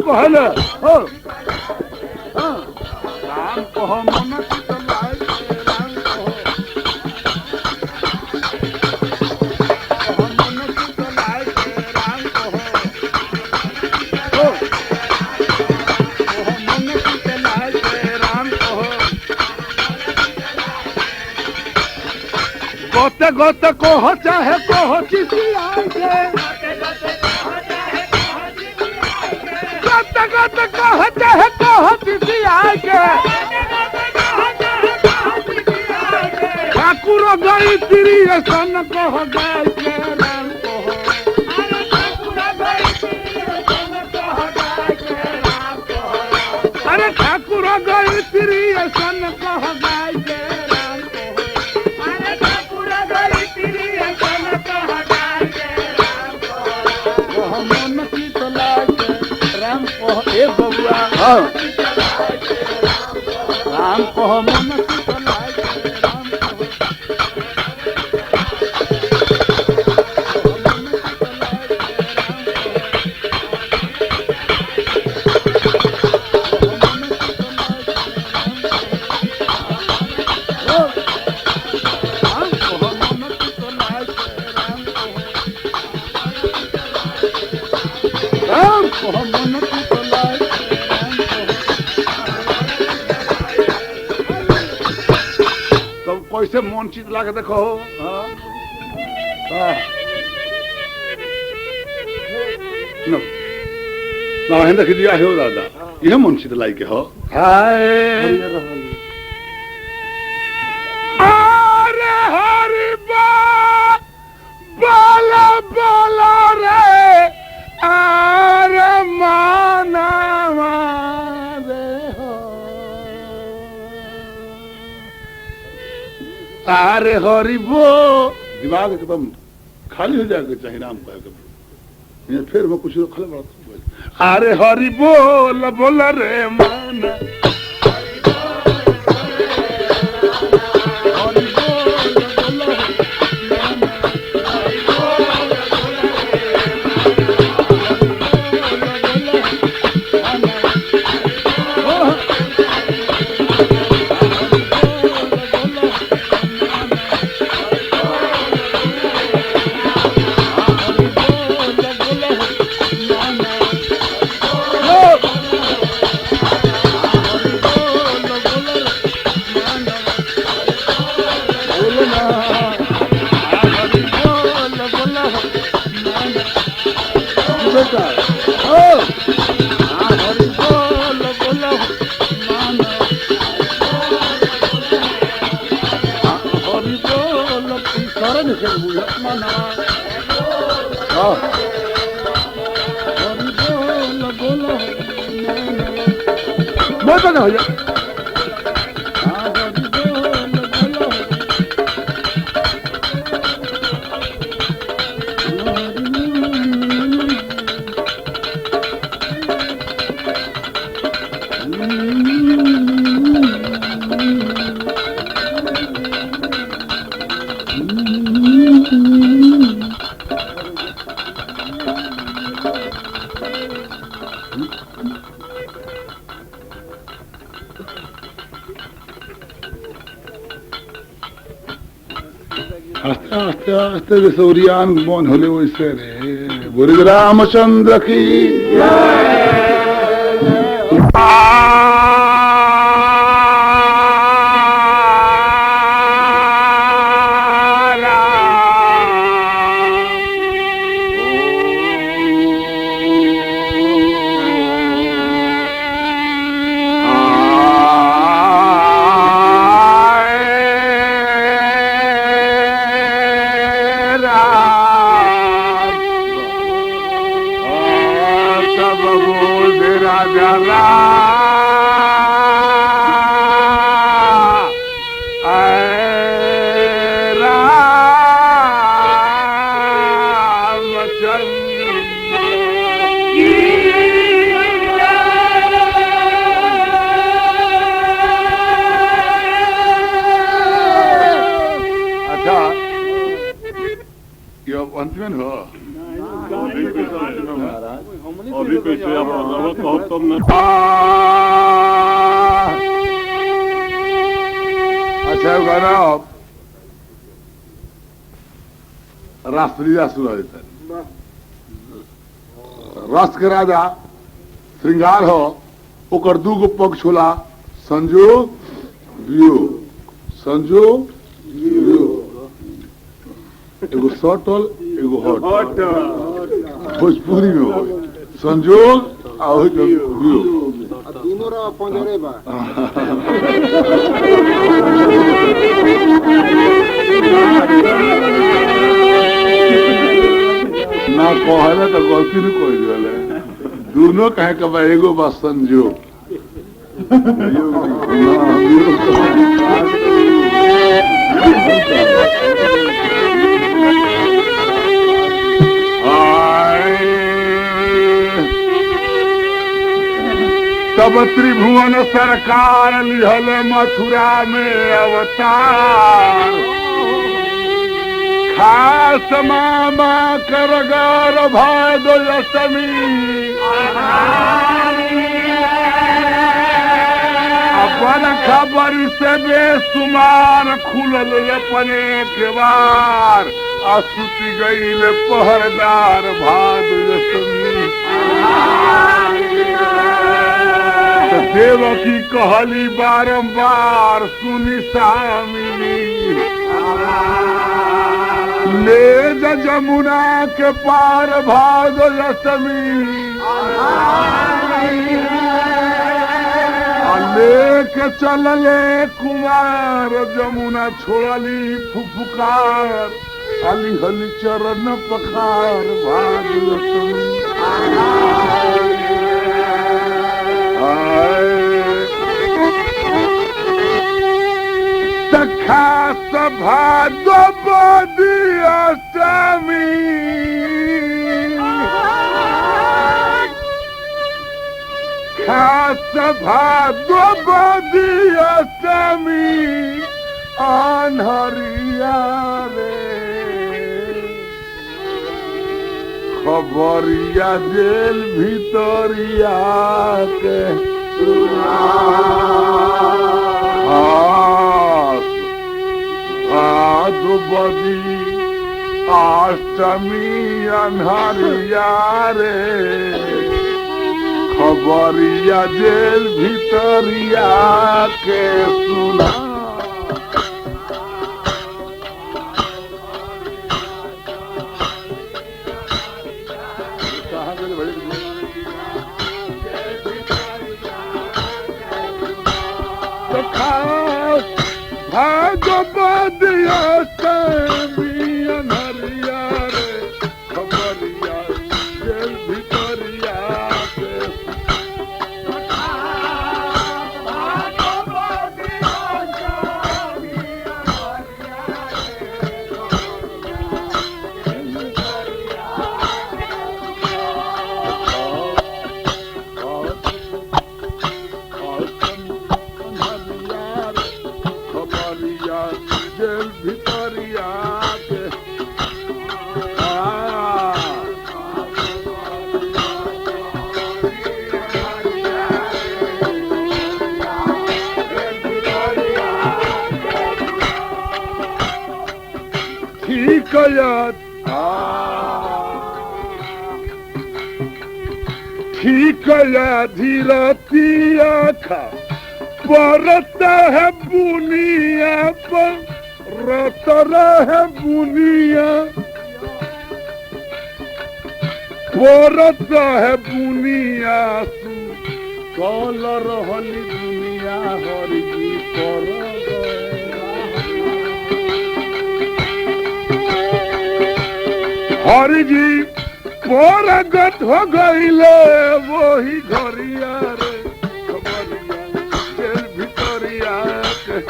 कहले हो राम कह मन चित लाय राम कह मन चित लाय राम कह हो मन चित लाय राम कह गोते गोते कह चाहे कह चिसी आए गोते गोते कह चाहे कह चिसी आए ठाकुर गई तिरी सन कह गाय के राम कह अरे ठाकुर गई तिरी सन कह गाय के राम कह मन चित लाय राम कह ए बबुआ राम कह मन चित लाय राम कह कैसे मन चित लागे देखो देखी दिया हो दादा यह मन चित लागे हो अरे हरि बोला बोला रे अरे माना अरे हरि बो दिमाग एकदम खाली हो जाएगा चाहिए नाम कह फिर मैं कुछ खले बड़ा अरे हरि बोल बोल रे मन बहुत हो जाए आस्ते आस्ते आस्ते सौरियान मन होले वैसे रे बुरी रामचंद्र की अभी कैसे आप अदालत कहो तब न। अच्छा गाना रासलीला सुना देता है। रस के राजा श्रृंगार हो ओकर दूगो पक्ष होला संजोग वियोग। संजोग वियोग एगो सटल एगो हॉट भोजपुरी में हो संजोग और वियोग दोनों रा पंजरे बा ना कहले तो गलती नहीं कह दिले दोनों कहे के बा एगो बा संजोग तब त्रिभुवन सरकार लिहल मथुरा में अवतार खास मामा करगर भादो अष्टमी अपन खबर से बेसुमार खुलल अपने केवार असुति गईल पहरदार भादो अष्टमी देवकी कहली बारंबार सुनी सामिनी ले जा जमुना के पार भादो अष्टमी लेके चलले कुमार जमुना छोड़ली फुफुकार अली हली चरण पखार भादो अष्टमी खास भादो बदी अष्टमी खास भादो बदी अष्टमी अनहरिया रे खबरिया जेल भितरिया के भादो बदी अष्टमी अनहरिया रे खबरिया जेल भितरिया के सुना भादो बदी अष्टमी अनहरिया रे खबरिया जेल भितरिया के जेल भितरिया के ठीक याद ठीक धीरतिया खा परता है बुनिया पर रतरा है बुनिया परता है बुनिया सु कल रहली दुनिया हरजी पर हरजी परगत हो गईले वही घरिया रे खबरिया जेल भितरिया के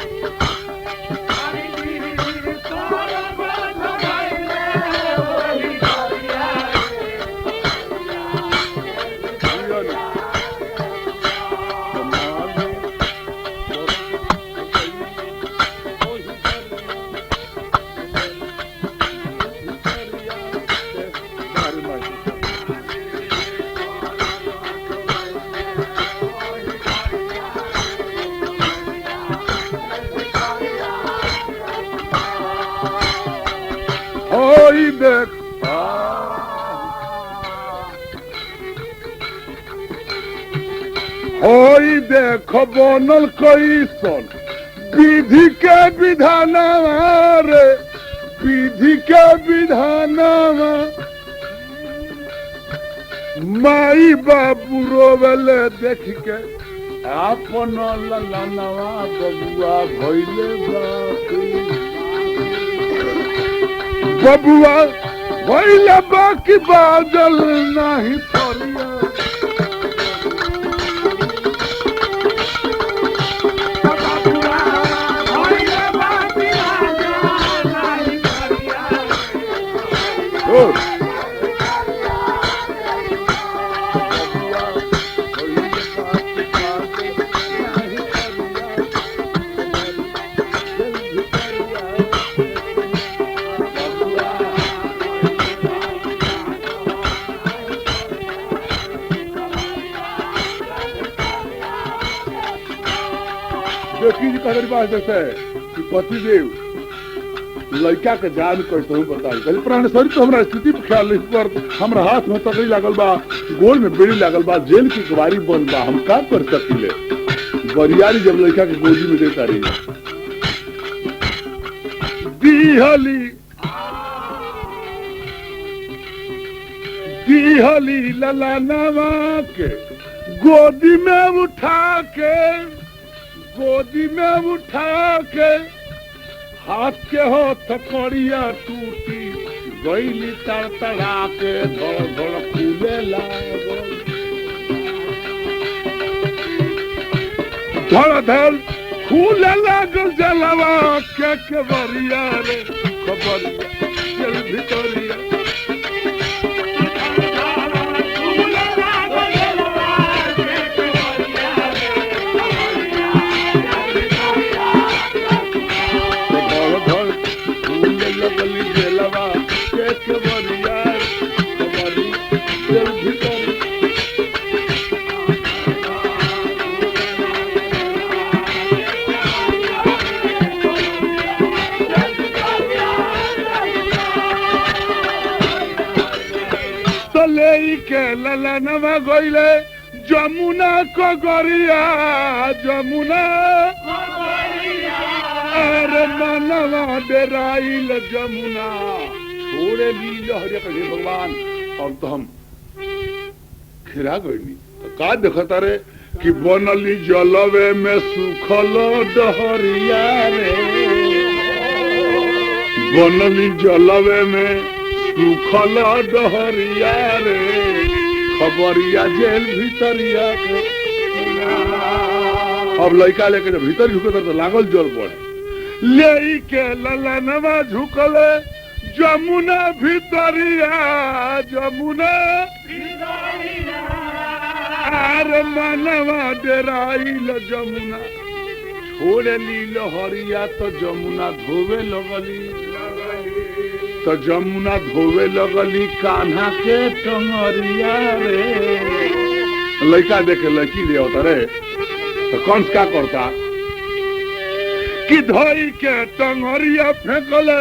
देखो बनल कैसन विधि के विधान रे विधि के विधान माई बाबू रोवले देख के आपन ललनवा बबुआ भइले बबुआ भइले बाकी बादल नहीं थरिया पतिदेव लड़का के जान कैसे बताई प्राण शरीर तो हमारा स्थिति पर ख्याल पर हमारा हाथ में तकड़ी लागल बा गोल में बेड़ी लागल बा जेल की गवारी बन बा हम का कर सकिले बरियारी जब लड़का के गोदी में देता रही दिहली ललनवा के गोदी में उठा के हाथ के हो थकड़िया टूटी गईली तड़तड़ा के धड़ धड़ फूले लागल धड़ धड़ फूले लागल जलवा के बरिया रे खबरिया चल भितरिया के ललनवा गईले जमुना को गरिया जमुना अरे मनवा डेराइल जमुना छोड़े लील हरे कहे भगवान अब तो हम खिरा गईली तो का देखता रे कि बनली जलवे में सुखल डहरिया रे बनली जलवे में सुखल डहरिया रे खबरिया जेल भीतरिया के अब लड़का लेके जब भीतर झुके तो लागल जल पड़े ले के ललनवा झुकले जमुना भीतरिया जमुना अरे मनवा डेराइल जमुना छोड़े लील हरिया तो जमुना धोवे लगली तो जमुना धोवे लगली कान्हा के टंगरिया रे लड़का देखे लड़की ले होता रे तो कौन क्या करता कि धोई के टंगरिया फेंकले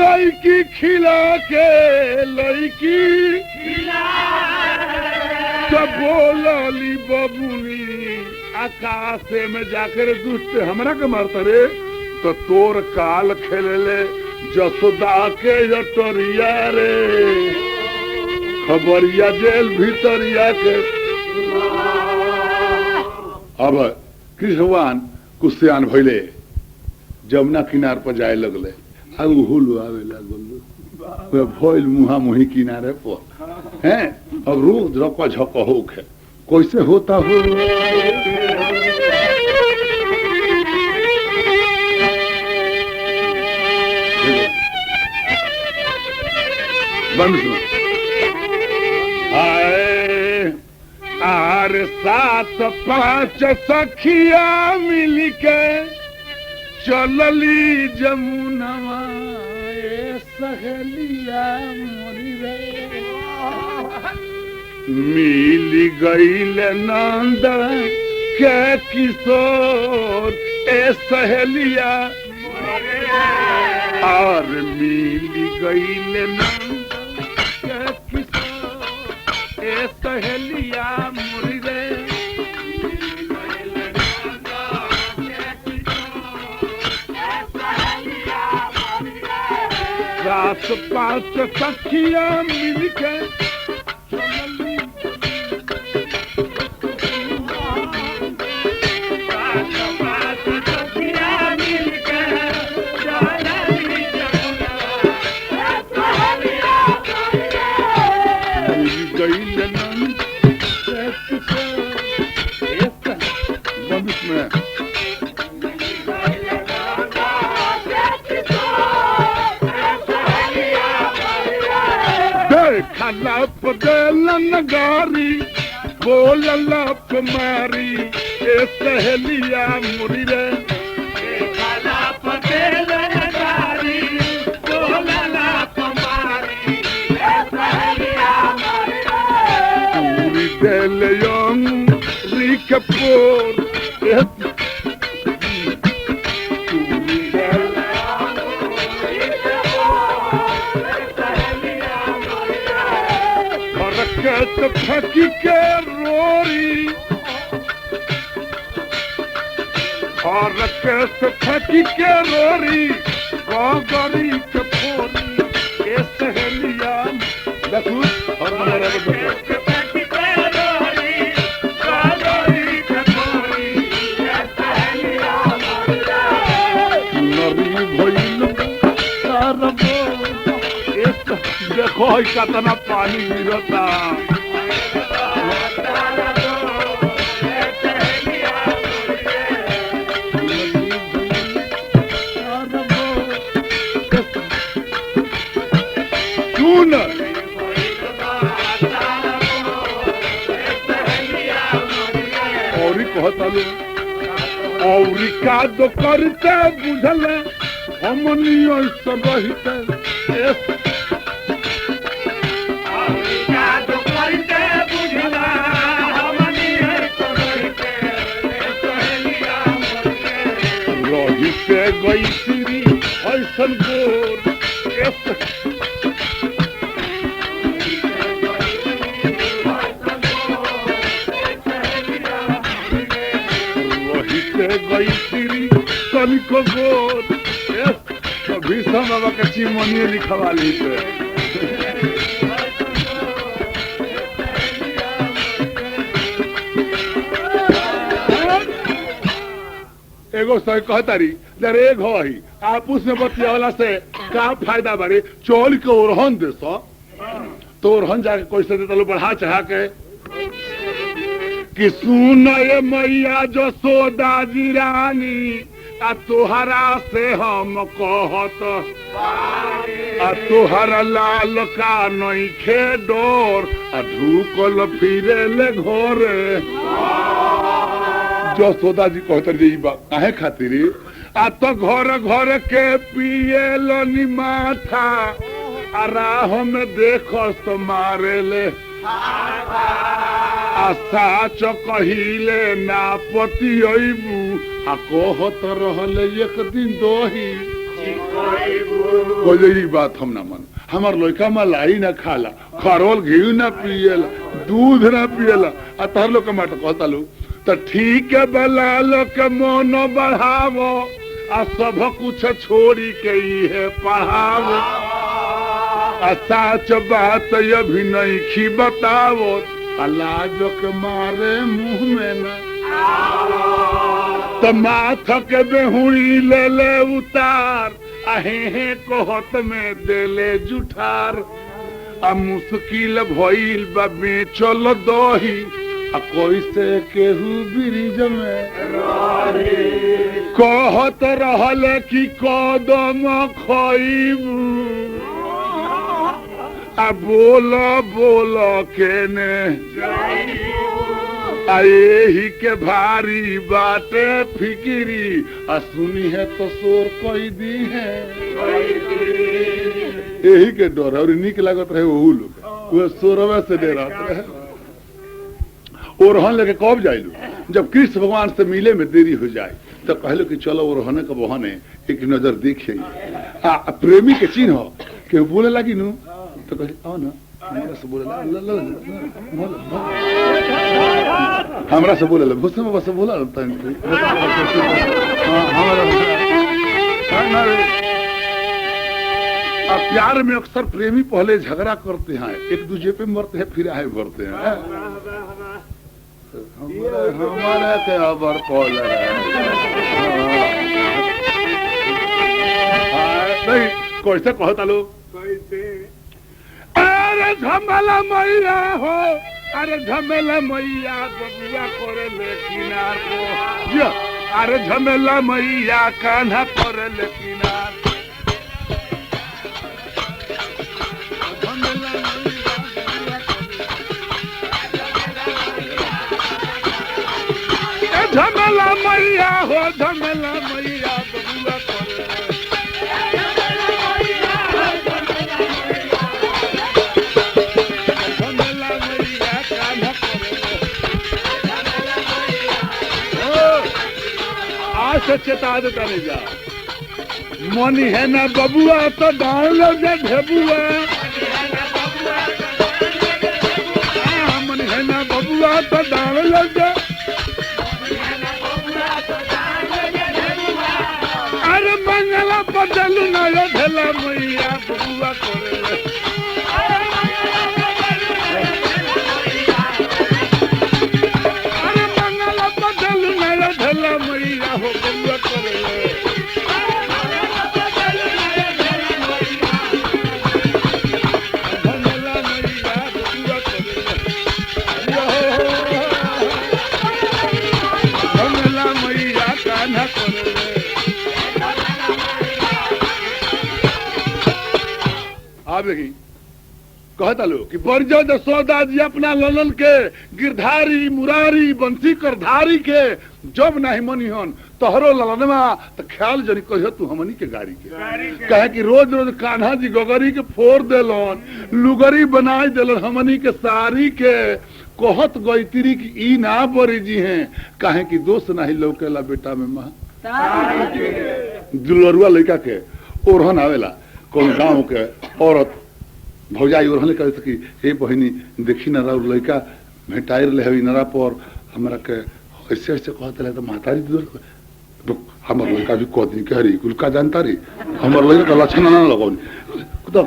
लड़की खिला के लड़की तो बोलली बबुनी आकाश में जाकर दुष्ट हमरा के मारता रे तो तोर काल खेले जसोदा के जटरिया रे खबरिया जेल भीतरिया के अब कृष्ण भगवान कुछ सियान भइले जमुना किनार पर जाए लगले हुलू आवे लगल भइल मुहा मुही किनारे पर हैं अब रोज रक झक होक है कैसे होता हो आर 7-5 सखिया मिल के चलली जमुनवा सहेलिया मोरी रे मिल गईल नंद के किशोर ए सहेलिया और मिल गईल नंद के किशोर ए सहेलिया मोरी रे आस पास सखिया मिलके चलली लप देलन गारी बोल लप मारी ए सहेलिया मुरी रे लप देलन गारी बोल लप मारी ए सहेलिया मुरी रे पूरी देल यंग रिकपोर फकी के रोरी और फकी के रोरी गरी के फोरी ए सहेलिया देखू और मेरा देखो देखो कितना पानी गिरता और कहता और का दो करते बुझल हमनी ऐसा रहते गई श्री ऐसन गोर गई श्री तनिको गोर भीषण बाबा का चिमनिए लिखवा ली एगो सही कहतारी जरे एक हो ही आपस में बतियावला से का फायदा बारे चोल के ओरहन दे तो ओरहन जाके कोई से देता लो बढ़ा चढ़ा के कि सुन ये मैया जो सोदा जी रानी आ तोहरा से हम कहत आ तोहरा लाल का नहीं खे डोर आ ढूकल फिरे ले घोरे जो सोदा जी कहते जी काहे खातिर आ तो घर घर के पिए लो माथा आ राह में देखो तो मारे ले आ साच कहिले ना पति अबू आ कहत रहले एक दिन दोही कोई बात हम ना मन हमार लड़का मलाई ना खाला खरोल घी ना पिएला दूध ना पिएला आ तहर लोग के माट कहता लो तो ठीक है बला लो के मन बढ़ावो आ सब कुछ छोड़ी के है पढ़ावो आ साच बात अभी नहीं खी बतावो लाज के मारे मुंह में न तो माथ के बेहुड़ी ले ले उतार आहे कोहत में देले जुठार आ मुश्किल भइल बा बेचल दही आ कोई से केहू ब्रिज में कहत रहल कि कदम खइबू आ बोल केने आ यही के भारी बाटे फिकिरी आ सुनी है तो शोर कोई दी है यही के डर और निक लागत रहे वो लोग वो शोरवे से डरत रहे ओरहन लेके कब जाइलू जब कृष्ण भगवान से मिले में देरी हो जाए तो कहलो कि चलो ओरहने का बहाने एक नजर देखिए प्रेमी के चिन्ह के बोले लगी नू तो कहे आओ ना हमरा से बोले भूषण बाबा से बोला अब प्यार में अक्सर प्रेमी पहले झगड़ा करते हैं, एक दूसरे पे मरते हैं, फिर आए भरते हैं। हमारे के अबर पौल नहीं कैसे कहता लोग, अरे झमेला मैया हो, अरे झमेला मैया बबुआ करे ले किनार को, अरे झमेला मैया कान्हा करे ले किनार, झमेला मैया हो, झमेला मैया बबुआ करे, झमेला मैया कान्हा करे। आज से चेता देता नहीं जा, मनी है ना बबुआ तो डाल लो जा ढेबुआ, मनी है ना बबुआ तो डाल लो जा, अरे मंगला बदल ना ढेला मैया बबुआ करे, अरे मंगला बदल ना ढेला मैया हो बबुआ करे, झमेला मैया बबुआ करे, झमेला मैया कान्हा करे। आप देखी कहता लो कि बरजो जसोदा जी अपना ललन के गिरधारी मुरारी बंसी कर धारी के जब नहीं मनी हन तोहरो ललनमा तो ख्याल जनी कहियो तू हमनी के गाड़ी के कहे कि रोज रोज कान्हा जी गोगरी के फोड़ देलन, लुगरी बनाई देलन हमनी के सारी के, कहत गईतिरी की ई ना बरी जी हैं, कहे कि दोस्त नहीं लौकेला बेटा में मां दुलरुआ लड़का के ओरहन आवेला, कौन गाँव के औरत भौजाई ओरहन कह सकी, हे बहनी देखी ना राउर लड़का भेटाई रहे नरा पर हमरा के ऐसे ऐसे कहते रहे, तो मातारी दूर हमार लड़का भी कहती कह रही कुल का जानता रही, हमार लड़का का लक्षण ना लगौनी तो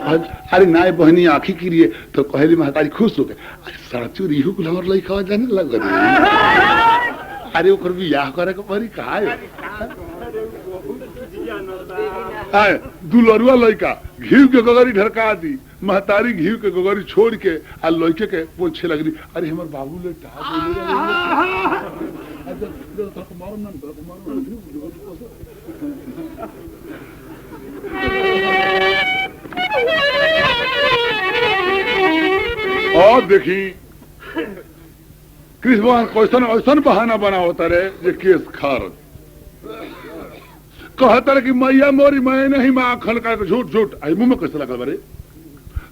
अरे नाय बहनी आँखी गिरी तो कहली महतारी खुश हो गए, अरे साचू रिहू कुल हमार लड़का जाने लग रही, अरे ओकर बियाह करे के परी कहा है, दुलरुआ लड़का घी के गोगरी ढरका दी, महतारी घी के गोगरी छोड़ के आ लड़के के पोछे लग रही, अरे हमार बाबू ले और देखी कृष्ण भगवान कैसन ऐसन बहाना बना होता रहे जे केस खार कहता रहे कि मैया मोरी मैं नहीं माँ खनका झूठ झूठ आई मुंह में कैसे लगा बरे,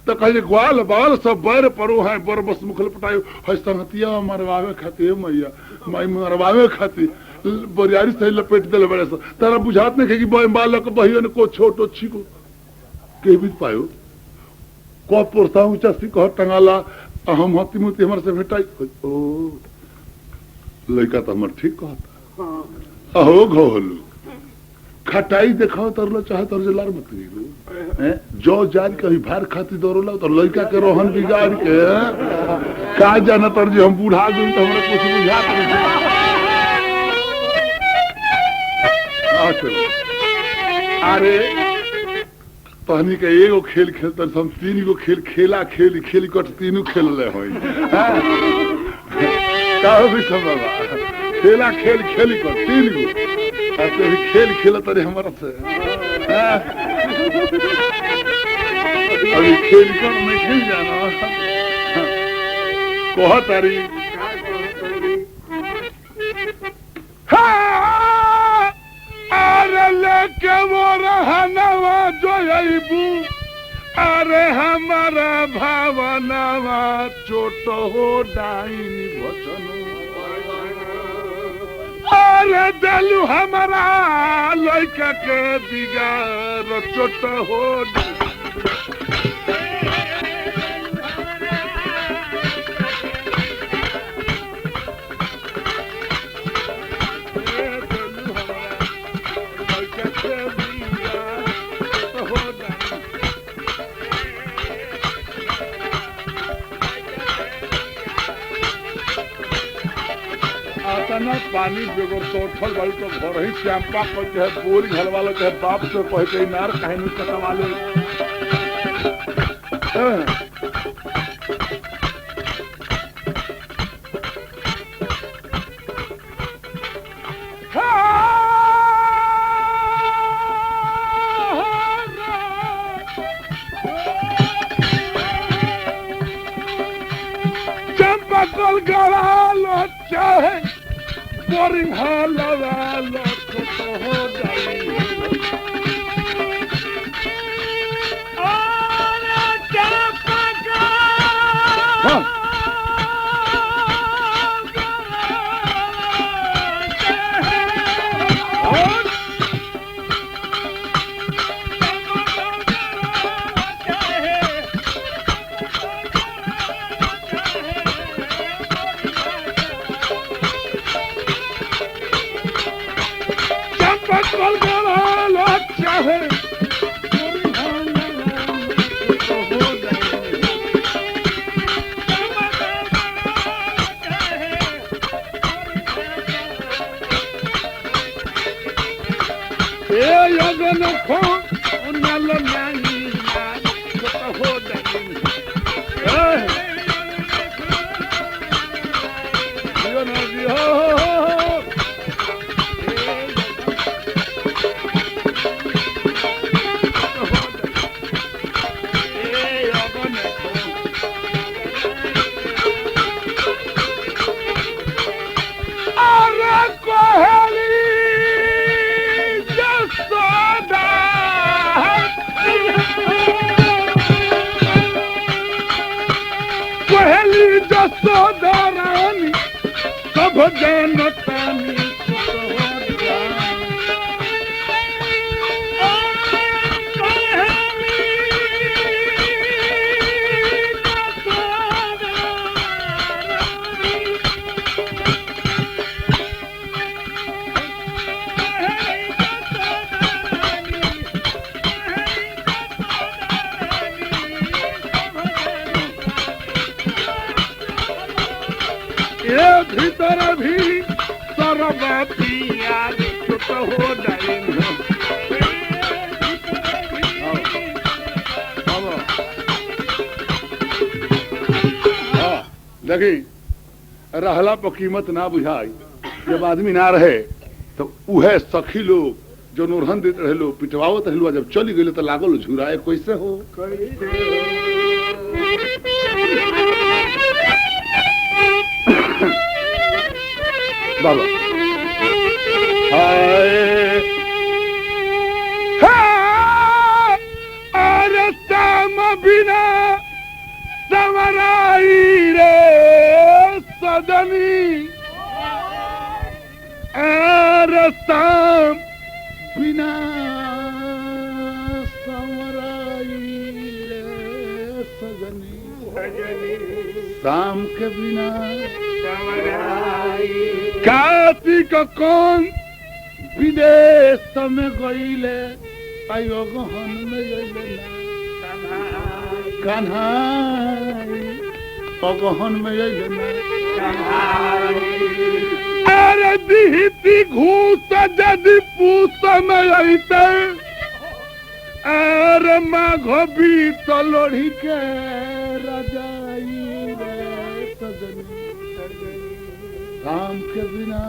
तो कहे ग्वाल बाल सब बैर परो है बर बस मुखल पटायो है संगतिया मरवावे खाती मैया माई मरवावे खाती बरियारी से लपेट दिल बड़े से तारा बुझात नहीं कि बालक बहियन को छोटो छिको के भी पायो को पुरसा ऊंचा सी कह टंगाला हम हती मुती हमर से भेटाई, ओ लड़का तो हमर ठीक कहता, अहो घोलू खटाई देखाओ तरलो चाहे तर जलार मत गई जो जान कहीं भार खाती दौड़ला तो लड़का के रोहन बिगाड़ के का जाना तर जी हम बूढ़ा गई तो हमरा कुछ बुझा अरे तहनी के एगो खेल खेलते हम तीन गो खेल खेला खेली खेली कट तीनों खेल ले हो भी संभव खेला खेल खेली कट तीन गो ऐसे भी खेल खेला तरे हमारा से अभी खेल कर मैं खेल जाना कह तारी अरे लेके वो रहनवा जो अबू अरे हमारा भावनावा चोट हो डाइनी भचन अरे दिलू हमारा लड़का के बिगाड़ चोट हो इतना पानी बेगर तो उठल वाली तो घर ही चैंपा कर चाहे बोरी घर वाला चाहे बाप से कह के नार कहानी कथा वाले चंपा कल गड़ा लो चाहे बोरिंग लगा लो तो हो जाए जसोदारानी सब जानतानी भीतर भी सरबतिया तो हो जाए देखी रहला पर कीमत ना बुझाई जब आदमी ना रहे तो उहे सखी लोग जो नोरहन देते रहे लोग पिटवावत रहे जब चली गई तो लागल झुराए कैसे हो बाबा अरे शाम बिना समराई रे सदनी अरे शाम बिना समराई रे सदनी शाम के बिना कार्तिक कौन विदेश में गईले आयो गहन में गईले कन्हाई अगहन में गईले अरे दिहती घूस यदि पूस में अइते अरे माघ भी तो लोढ़ी के रजाई रे सजनी काम के बिना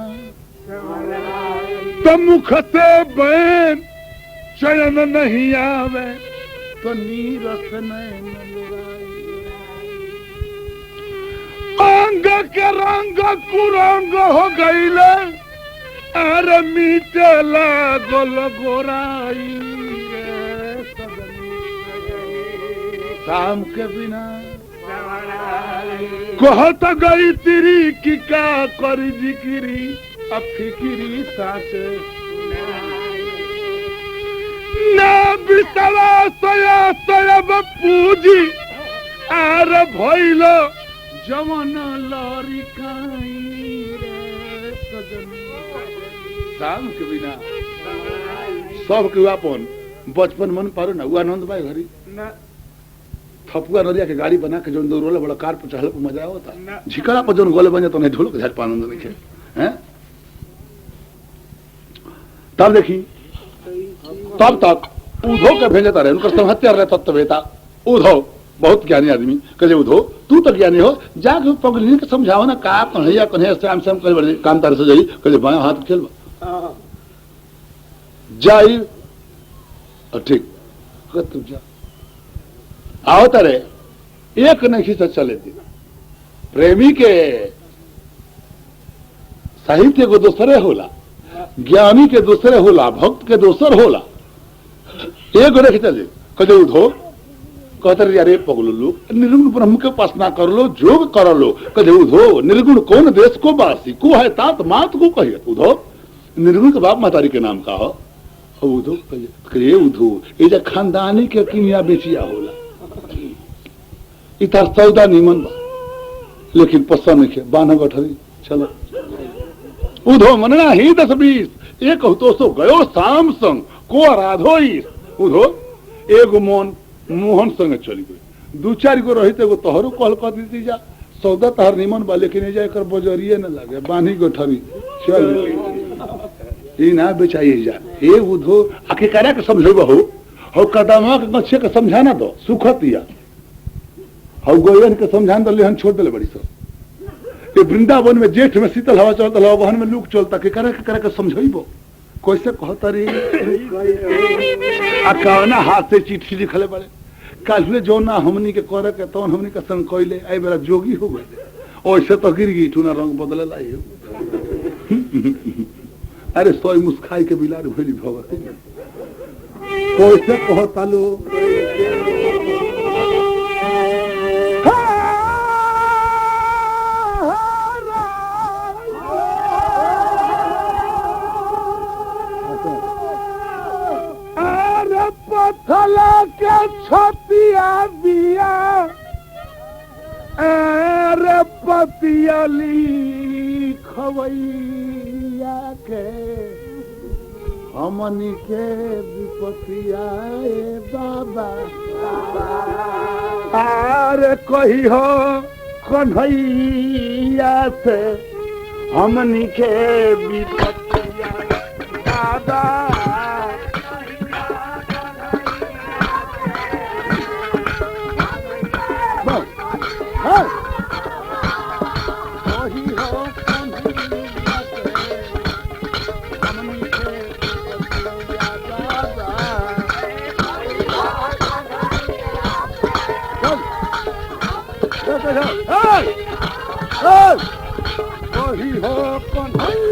तो मुख से बैन चयन नहीं आवे तो नीरस नैन अंग के रंग कुरंग हो गईले अरे मीटे लागल गोराई रे सजनी शाम के बिना कहत गई तिरी की का करी जिकिरी अब फिकिरी साचे ना बिसवा सया सयब पूजी आर भइलो जवन लरी काई रे सजनी शाम के बिना सब के अपन बचपन मन पारो ना वो आनंद भाई घरी ना थपुआ नदिया के गाड़ी बना के जो दौड़ोला बड़ा कार पर चढ़ल मजा आवता झिकड़ा पर जो गोले बन जाता नहीं ढोल के झाड़ आनंद नहीं है तब देखी तब तक उधो के भेजता रहे उनका संहत्या रहे तत्वेता उधो बहुत ज्ञानी आदमी कहे उधो तू तो ज्ञानी हो जाके पगली के समझाओ ना का कन्हैया कन्हैया श्याम श्याम करे काम तार से जाई कहे बाया हाथ खेल जाई ठीक तुम जा आओ तारे एक नहीं से चले थे प्रेमी के साहित्य को दूसरे होला ज्ञानी के दूसरे होला भक्त के दूसर होला एक नहीं चले कहे उधो कहते अरे पगलू निर्गुण ब्रह्म के उपासना कर लो जोग कर लो कहे उधो निर्गुण कौन देश को बासी को है तात मात को कहिए उधो निर्गुण के बाप मातारी के नाम का हो उधो कहिए उधो ये खानदानी के किमिया बेचिया होला इधर सौदा निमन बा लेकिन पसंद नहीं बान्ह गठरी चलो उधो मनना ही 10-20 एक तो सो गयो शाम संग को आराधो उधो एगो मोहन संग चली गई 2-4 गो रही तो तोहरो कहल कर दी जा सौदा तहर निमन बा लेकिन जा कर बजरिए न लगे बान्ही गठरी चल ई ना बेचाई जा हे उधो आखिर करा के समझेबो हो कदमा के गछे के समझाना दो सुखतिया हो गोयन के समझान दो लेहन छोड़ दले बड़ी सब ये वृंदावन में जेठ में शीतल हवा चलता हवा बहन में लूक चलता के करा के समझाइबो कैसे कहता रे अकावना हाथ से चिट्ठी लिखले बड़े काल्हे जो ना हमनी के करे के तौन हमनी के संग कइले आई बेरा जोगी हो गए ओइसे तो गिर गई टूना रंग बदले लाई अरे सोई मुस्काई के बिलार भइली भगत कैसे कहता लो पथला के छतिया बिया अरे पतियली खवैया के हमनी के विपतिया बाबा अरे कही हो कन्हैया से हमनी के विपतिया बाबा हो कन्हैया